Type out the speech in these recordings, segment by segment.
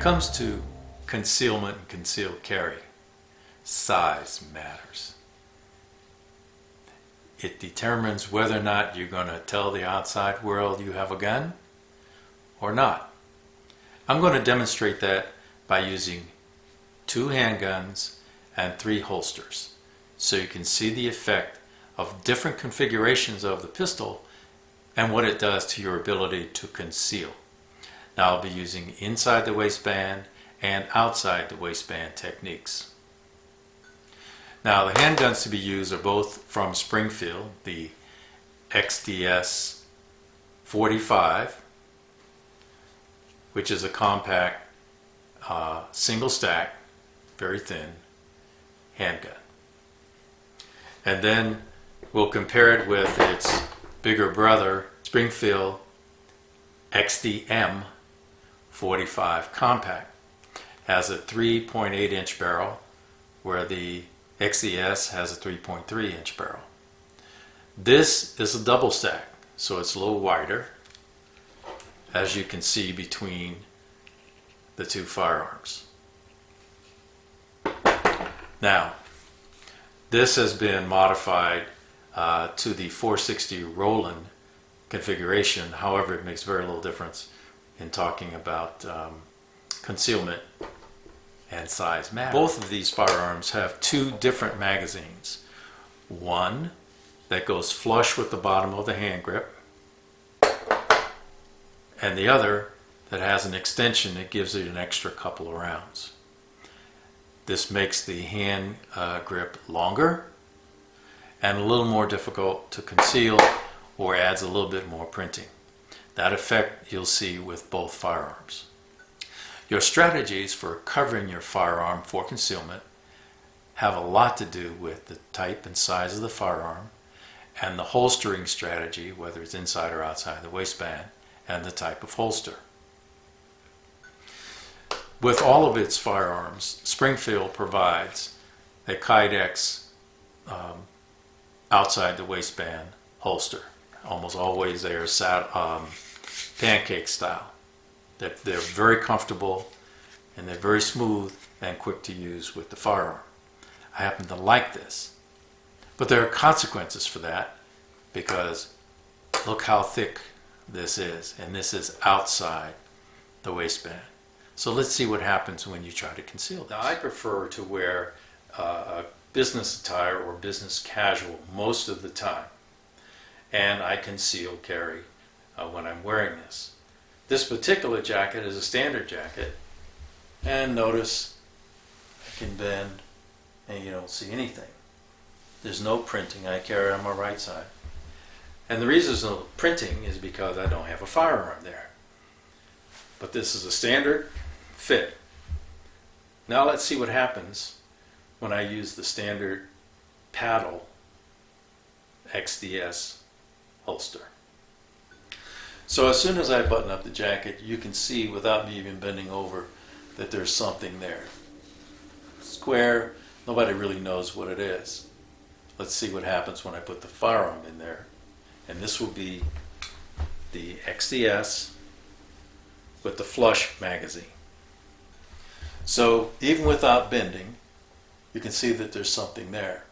comes to concealment and concealed carry, size matters. It determines whether or not you're going to tell the outside world you have a gun or not. I'm going to demonstrate that by using 2 handguns and 3 holsters, so you can see the effect of different configurations of the pistol and what it does to your ability to conceal. Now I'll be using inside the waistband and outside the waistband techniques. Now the handguns to be used are both from Springfield, the XDS 45, which is a compact single stack, very thin handgun. And then we'll compare it with its bigger brother, Springfield XDM 45 compact. Has a 3.8 inch barrel, where the XDS has a 3.3 inch barrel. This is a double stack, so it's a little wider, as you can see between the 2 firearms. Now, this has been modified to the 460 Roland configuration. However, it makes very little difference in talking about concealment and size matter. Both of these firearms have 2 different magazines. One that goes flush with the bottom of the hand grip, and the other that has an extension that gives it an extra couple of rounds. This makes the hand grip longer and a little more difficult to conceal, or adds a little bit more printing. That effect you'll see with both firearms. Your strategies for covering your firearm for concealment have a lot to do with the type and size of the firearm, and the holstering strategy, whether it's inside or outside the waistband, and the type of holster. With all of its firearms, Springfield provides a Kydex outside the waistband holster. Almost always they are pancake style. They're very comfortable, and they're very smooth and quick to use with the firearm. I happen to like this. But there are consequences for that, because look how thick this is, and this is outside the waistband. So let's see what happens when you try to conceal this. Now I prefer to wear a business attire or business casual most of the time, and I conceal carry when I'm wearing this. This particular jacket is a standard jacket, and notice I can bend and you don't see anything. There's no printing. I carry it on my right side. And the reason there's no printing is because I don't have a firearm there. But this is a standard fit. Now let's see what happens when I use the standard paddle XDS holster. So as soon as I button up the jacket, you can see without me even bending over that there's something there. Square, nobody really knows what it is. Let's see what happens when I put the firearm in there. And this will be the XDS with the flush magazine. So even without bending, you can see that there's something there.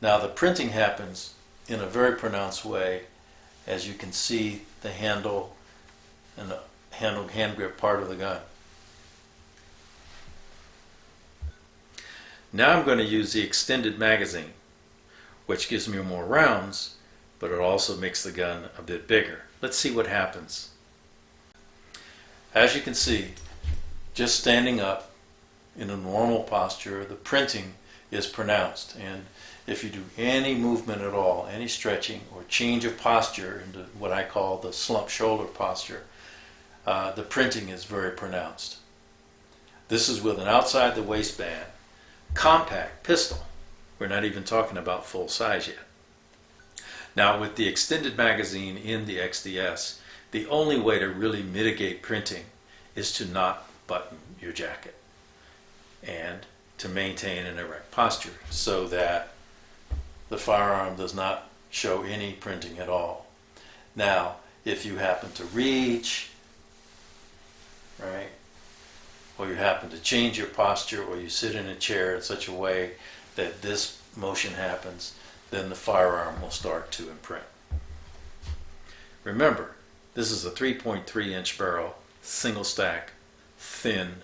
Now the printing happens in a very pronounced way, as you can see the handle and the hand grip part of the gun. Now I'm going to use the extended magazine, which gives me more rounds, but it also makes the gun a bit bigger. Let's see what happens. As you can see, just standing up in a normal posture, the printing is pronounced, and if you do any movement at all, any stretching or change of posture into what I call the slump shoulder posture, the printing is very pronounced. This is with an outside the waistband compact pistol. We're not even talking about full size yet. Now with the extended magazine in the XDS, the only way to really mitigate printing is to not button your jacket and to maintain an erect posture so that the firearm does not show any printing at all. Now, if you happen to reach, right, or you happen to change your posture, or you sit in a chair in such a way that this motion happens, then the firearm will start to imprint. Remember, this is a 3.3 inch barrel, single stack, thin.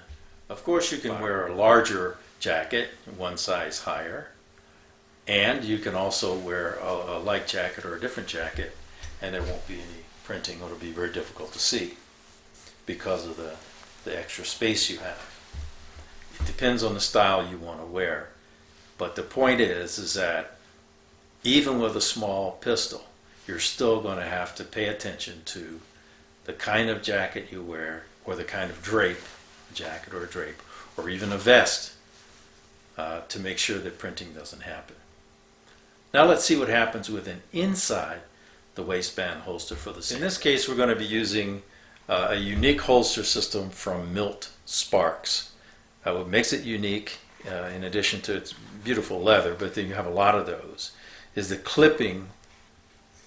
Of course you can wear a larger jacket, one size higher, and you can also wear a light jacket or a different jacket, and there won't be any printing, or it'll be very difficult to see because of the extra space you have. It depends on the style you want to wear, but the point is that even with a small pistol, you're still going to have to pay attention to the kind of jacket you wear, or the kind of drape, a jacket or a drape, or even a vest, to make sure that printing doesn't happen. Now let's see what happens with an inside the waistband holster for the same. In this case, we're going to be using a unique holster system from Milt Sparks. What makes it unique, in addition to its beautiful leather, but then you have a lot of those, is the clipping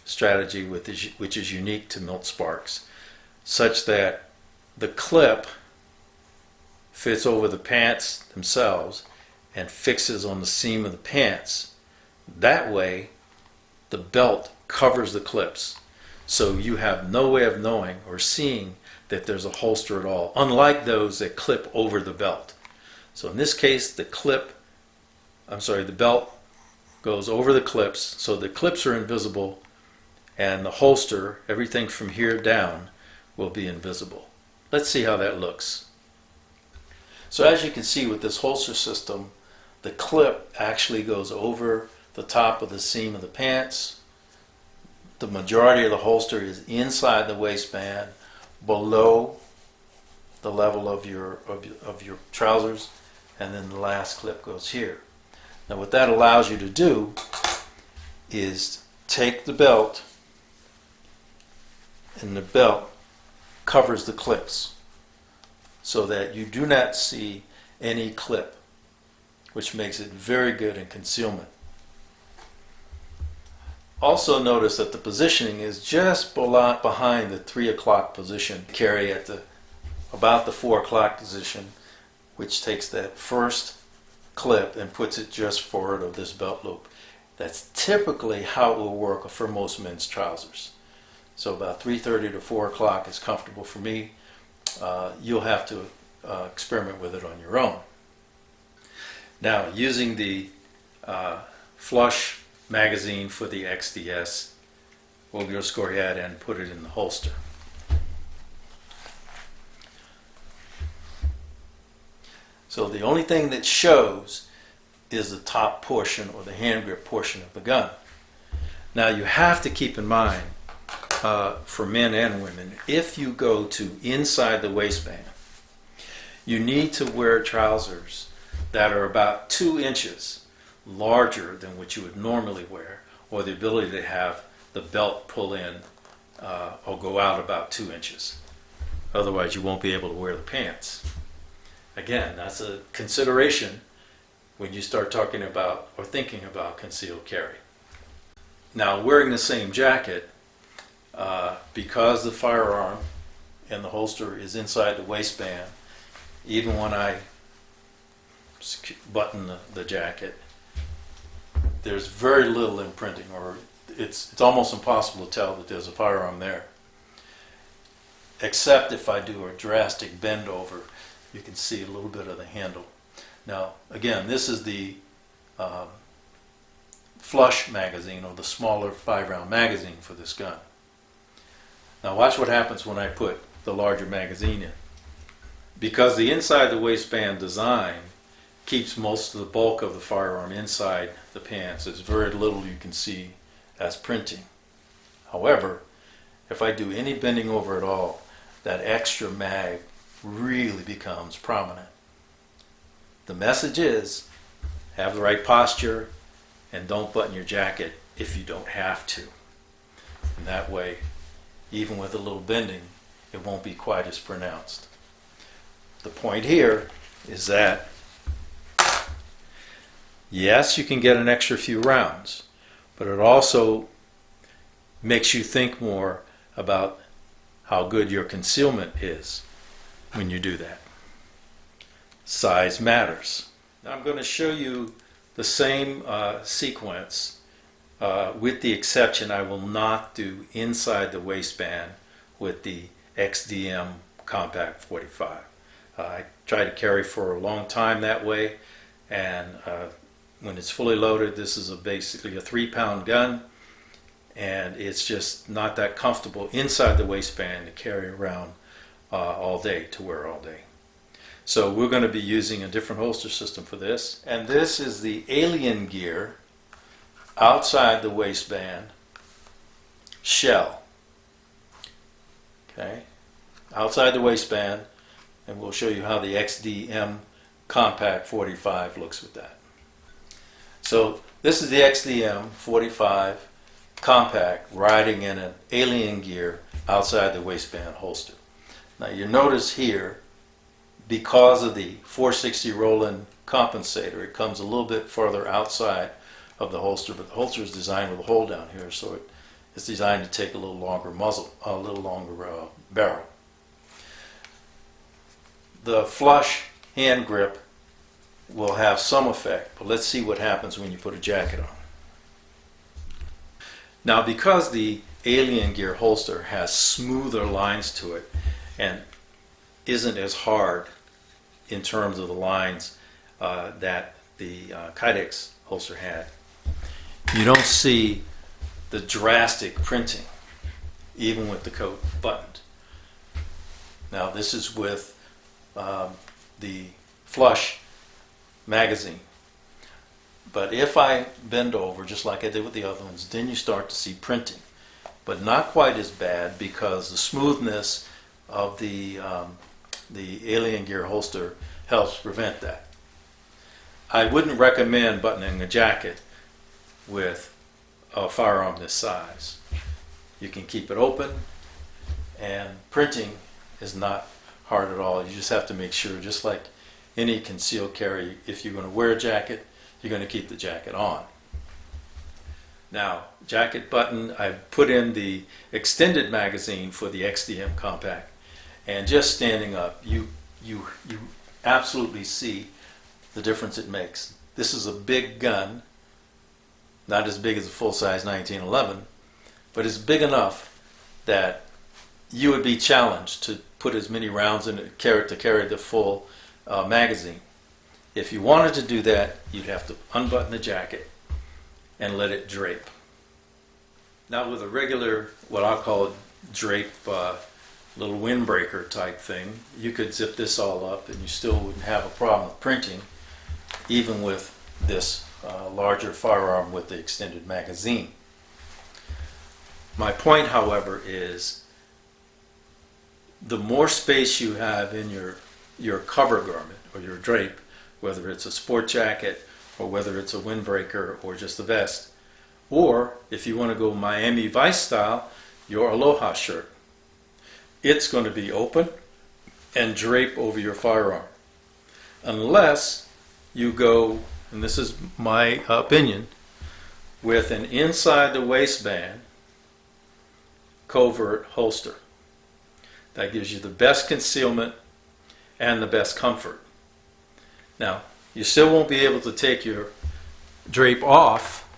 strategy which is unique to Milt Sparks, such that the clip fits over the pants themselves and fixes on the seam of the pants. That way the belt covers the clips, so you have no way of knowing or seeing that there's a holster at all, unlike those that clip over the belt. So in this case, the belt goes over the clips, so the clips are invisible, and the holster, everything from here down, will be invisible. Let's see how that looks. So as you can see with this holster system, the clip actually goes over the top of the seam of the pants. The majority of the holster is inside the waistband, below the level of your trousers, and then the last clip goes here. Now what that allows you to do is take the belt, and the belt covers the clips so that you do not see any clip, which makes it very good in concealment. Also notice that the positioning is just behind the 3 o'clock position. Carry at about the 4 o'clock position, which takes that first clip and puts it just forward of this belt loop. That's typically how it will work for most men's trousers. So about 3:30 to 4 o'clock is comfortable for me. You'll have to experiment with it on your own. Now, using the flush magazine for the XDS, we'll just go ahead and put it in the holster. So the only thing that shows is the top portion, or the hand grip portion of the gun. Now you have to keep in mind, for men and women, if you go to inside the waistband, you need to wear trousers that are about 2 inches larger than what you would normally wear, or the ability to have the belt pull in or go out about 2 inches. Otherwise you won't be able to wear the pants. Again, that's a consideration when you start talking about or thinking about concealed carry. Now, wearing the same jacket, because the firearm and the holster is inside the waistband, even when I button the jacket, there's very little imprinting, or it's almost impossible to tell that there's a firearm there. Except if I do a drastic bend over, you can see a little bit of the handle. Now, again, this is the flush magazine, or the smaller 5-round magazine for this gun. Now watch what happens when I put the larger magazine in. Because the inside the waistband design keeps most of the bulk of the firearm inside the pants, there's very little you can see as printing. However, if I do any bending over at all, that extra mag really becomes prominent. The message is, have the right posture and don't button your jacket if you don't have to. And that way, even with a little bending, it won't be quite as pronounced. The point here is that, yes, you can get an extra few rounds, but it also makes you think more about how good your concealment is when you do that. size matters. Now I'm going to show you the same sequence with the exception I will not do inside the waistband with the XDM Compact 45. I try to carry for a long time that way, and when it's fully loaded, this is basically a 3-pound gun, and it's just not that comfortable inside the waistband to carry around all day, to wear all day. So we're going to be using a different holster system for this, and this is the Alien Gear outside the waistband shell. Okay, outside the waistband, and we'll show you how the XDM Compact 45 looks with that. So this is the XDM 45 Compact riding in an Alien Gear outside the waistband holster. Now you notice here, because of the 460 roll-in compensator, it comes a little bit further outside of the holster, but the holster is designed with a hole down here, so it's designed to take a little longer muzzle, a little longer barrel. The flush hand grip will have some effect, but let's see what happens when you put a jacket on. Now, because the Alien Gear holster has smoother lines to it and isn't as hard in terms of the lines that the Kydex holster had, you don't see the drastic printing even with the coat buttoned. Now this is with the flush magazine, but if I bend over just like I did with the other ones, then you start to see printing, but not quite as bad because the smoothness of the Alien Gear holster helps prevent that. I wouldn't recommend buttoning a jacket with a firearm this size. You can keep it open, and printing is not hard at all. You just have to make sure, just like any concealed carry, if you're going to wear a jacket, you're going to keep the jacket on. Now, jacket button, I've put in the extended magazine for the XDM Compact, and just standing up, you absolutely see the difference it makes. This is a big gun, not as big as a full-size 1911, but it's big enough that you would be challenged to put as many rounds in it to carry the full magazine. If you wanted to do that, you'd have to unbutton the jacket and let it drape. Now with a regular, what I'll call a drape little windbreaker type thing, you could zip this all up and you still wouldn't have a problem with printing, even with this larger firearm with the extended magazine. My point, however, is the more space you have in your cover garment or your drape, whether it's a sport jacket or whether it's a windbreaker or just a vest, or if you want to go Miami Vice style, your Aloha shirt, it's going to be open and drape over your firearm, unless you go, and this is my opinion, with an inside the waistband covert holster. That gives you the best concealment and the best comfort. Now, you still won't be able to take your drape off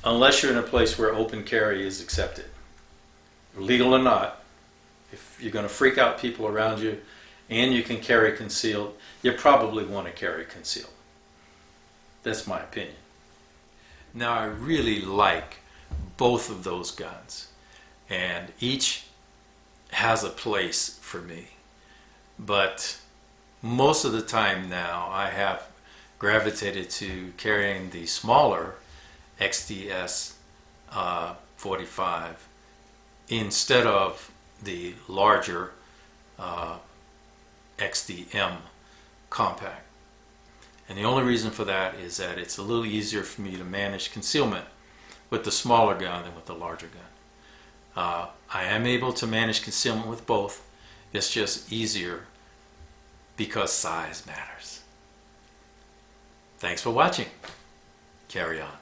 unless you're in a place where open carry is accepted. Legal or not, if you're going to freak out people around you and you can carry concealed, you probably want to carry concealed. That's my opinion. Now, I really like both of those guns, and each has a place for me, but most of the time now I have gravitated to carrying the smaller XDS 45 instead of the larger XDM Compact. And the only reason for that is that it's a little easier for me to manage concealment with the smaller gun than with the larger gun. I am able to manage concealment with both. It's just easier because size matters. Thanks for watching. Carry on.